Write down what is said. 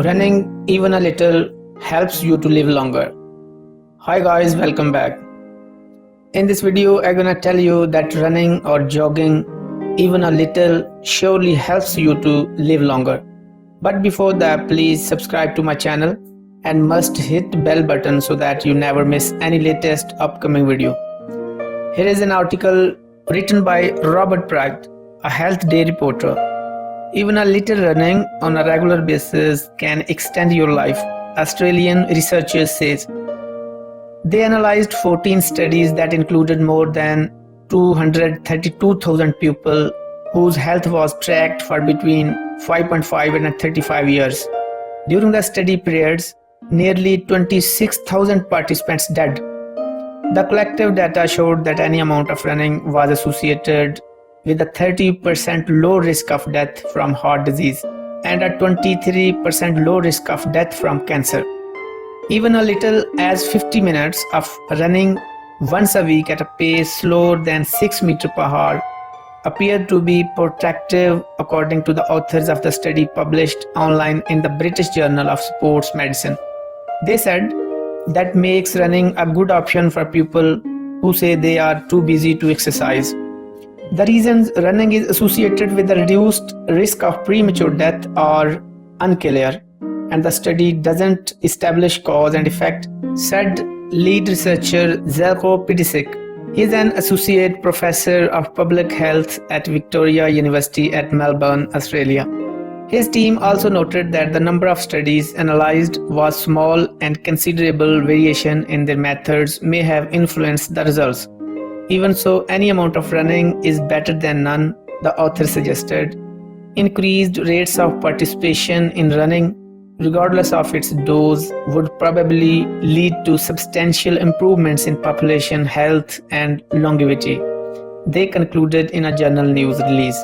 Running even a little helps you to live longer. Hi guys, welcome back. In this video, I'm gonna tell you that running or jogging even a little surely helps you to live longer. But before that, please subscribe to my channel and must hit bell button so that you never miss any latest upcoming video. Here is an article written by Robert Pratt, a health day reporter. Even a little running on a regular basis can extend your life, Australian researchers say. They analyzed 14 studies that included more than 232,000 people whose health was tracked for between 5.5 and 35 years. During the study periods, nearly 26,000 participants died. The collective data showed that any amount of running was associated with a 30% low risk of death from heart disease and a 23% low risk of death from cancer. Even a little as 50 minutes of running once a week at a pace slower than 6 meters per hour appeared to be protective, according to the authors of the study published online in the British Journal of Sports Medicine. They said that makes running a good option for people who say they are too busy to exercise. The reasons running is associated with a reduced risk of premature death are unclear, and the study doesn't establish cause and effect, said lead researcher Zeljko Pedišić. He is an associate professor of public health at Victoria University at Melbourne, Australia. His team also noted that the number of studies analyzed was small and considerable variation in their methods may have influenced the results. Even so, any amount of running is better than none, the author suggested. Increased rates of participation in running, regardless of its dose, would probably lead to substantial improvements in population health and longevity, they concluded in a journal news release.